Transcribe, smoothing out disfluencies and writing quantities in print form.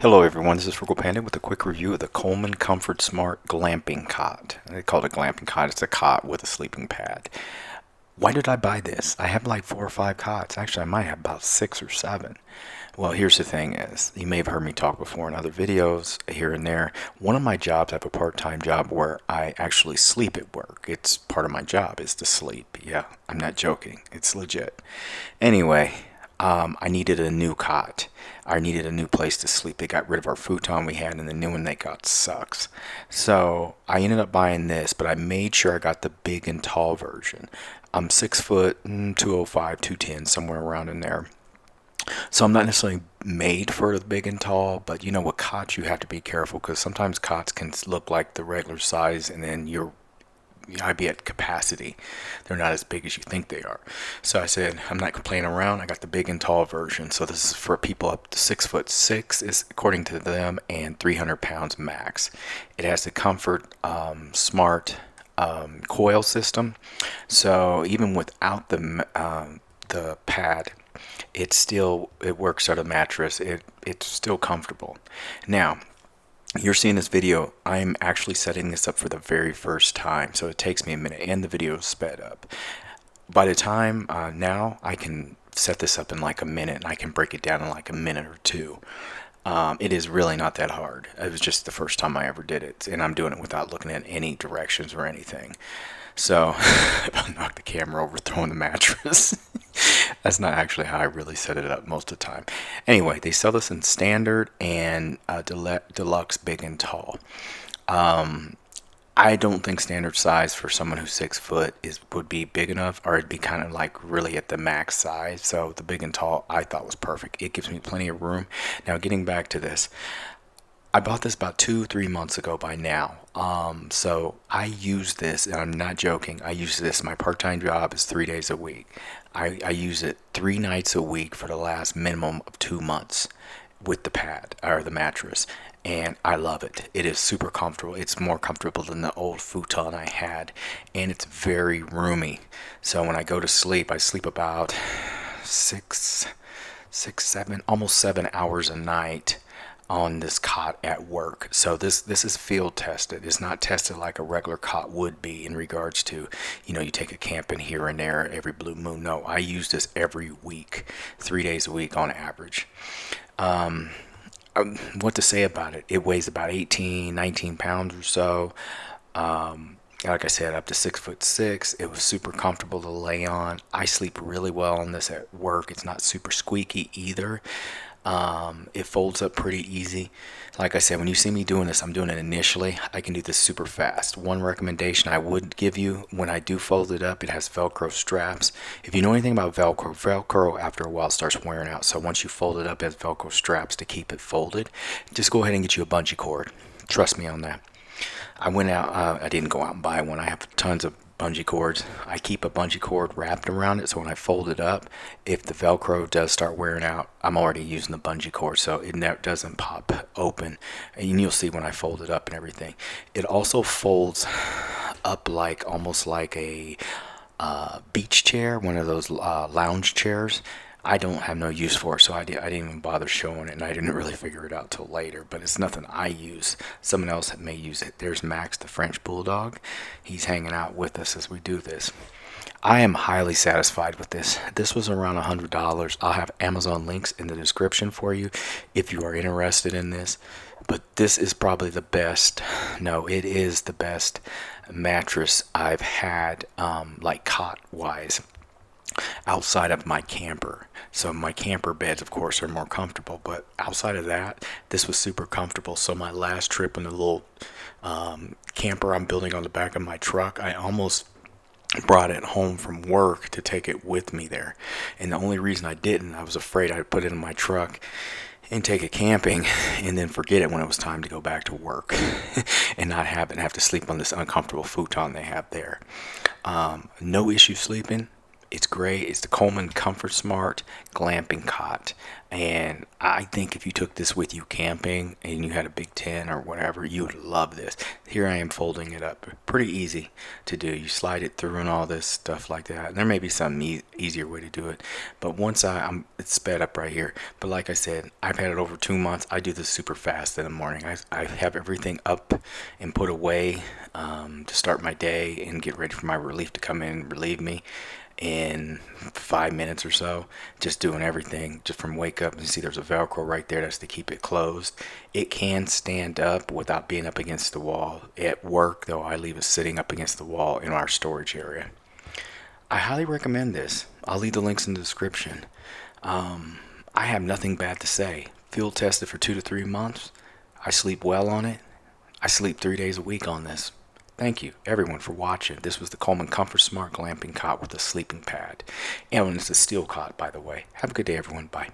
Hello everyone, this is Frugal Panda with a quick review of the Coleman ComfortSmart Glamping Cot. They call it a glamping cot. It's a cot with a sleeping pad. Why did I buy this? I have like 4 or 5 cots. Actually, I might have about 6 or 7. Well, here's the thing is, you may have heard me talk before in other videos here and there. One of my jobs, I have a part-time job where I actually sleep at work. It's part of my job is to sleep. Yeah, I'm not joking. It's legit. Anyway, I needed a new cot. I needed a new place to sleep. They got rid of our futon we had, and the new one they got sucks. So I ended up buying this, but I made sure I got the big and tall version. I'm 6 foot, 205, 210, somewhere around in there. So I'm not necessarily made for the big and tall, but you know, with cots you have to be careful because sometimes cots can look like the regular size, and then I'd be at capacity. They're not as big as you think they are. So I said, I'm not playing around. I got the big and tall version. So this is for people up to 6'6", is according to them, and 300 pounds max. It has the Comfort Smart coil system. So even without the pad, it works out of mattress. It's still comfortable. Now, you're seeing this video, I'm actually setting this up for the very first time, so it takes me a minute, and the video is sped up. By the time now, I can set this up in like a minute, and I can break it down in like a minute or two. It is really not that hard. It was just the first time I ever did it, and I'm doing it without looking at any directions or anything. So, if I knock the camera over throwing the mattress. That's not actually how I really set it up most of the time. Anyway, they sell this in standard and deluxe, big and tall. I don't think standard size for someone who's 6 foot would be big enough, or it'd be kind of like really at the max size. So the big and tall I thought was perfect. It gives me plenty of room. Now getting back to this, I bought this about 2, 3 months ago by now. So I use this, and I'm not joking. I use this. My part-time job is 3 days a week. I use it 3 nights a week for the last minimum of 2 months with the pad or the mattress, and I love it. It is super comfortable. It's more comfortable than the old futon I had, and it's very roomy. So when I go to sleep, I sleep about 7, almost 7 hours a night on this cot at work. So this is field tested. It's not tested like a regular cot would be in regards to, you take a camping here and there every blue moon. No, I use this every week, 3 days a week on average. What to say about it? It weighs about 18, 19 pounds or so. Like I said, up to 6'6". It was super comfortable to lay on. I sleep really well on this at work. It's not super squeaky either. It folds up pretty easy. Like I said, when you see me doing this, I'm doing it initially. I can do this super fast. One recommendation I would give you, when I do fold it up, it has Velcro straps. If you know anything about Velcro after a while starts wearing out. So once you fold it up, it has Velcro straps to keep it folded. Just go ahead and get you a bungee cord. Trust me on that. I went out, I didn't go out and buy one. I have tons of bungee cords. I keep a bungee cord wrapped around it, so when I fold it up, if the Velcro does start wearing out, I'm already using the bungee cord, so it doesn't pop open. And you'll see when I fold it up and everything. It also folds up like almost like a beach chair, one of those lounge chairs. I don't have no use for it, so I didn't even bother showing it, and I didn't really figure it out till later. But it's nothing I use. Someone else may use it. There's Max, the French Bulldog. He's hanging out with us as we do this. I am highly satisfied with this. This was around $100. I'll have Amazon links in the description for you if you are interested in this. But this is probably the best. No, it is the best mattress I've had, like cot-wise, outside of my camper. So my camper beds, of course, are more comfortable, but outside of that, this was super comfortable. So my last trip in the little camper I'm building on the back of my truck, I almost brought it home from work to take it with me there. And the only reason I didn't, I was afraid I'd put it in my truck and take it camping and then forget it when it was time to go back to work and not have to sleep on this uncomfortable futon they have there. No issue sleeping. It's great. It's the Coleman ComfortSmart glamping cot. And I think if you took this with you camping and you had a big tent or whatever, you would love this. Here I am folding it up. Pretty easy to do. You slide it through and all this stuff like that. And there may be some easier way to do it. But once it's sped up right here. But like I said, I've had it over 2 months. I do this super fast in the morning. I have everything up and put away to start my day and get ready for my relief to come in and relieve me in 5 minutes or so, just doing everything just from wake up. You see there's a velcro right there, that's to keep it closed. It can stand up without being up against the wall. At work though, I leave it sitting up against the wall in our storage area. I highly recommend this. I'll leave the links in the description. I have nothing bad to say. Field tested for 2 to 3 months. I sleep well on it. I sleep 3 days a week on this. Thank you, everyone, for watching. This was the Coleman ComfortSmart glamping cot with a sleeping pad. And it's a steel cot, by the way. Have a good day, everyone. Bye.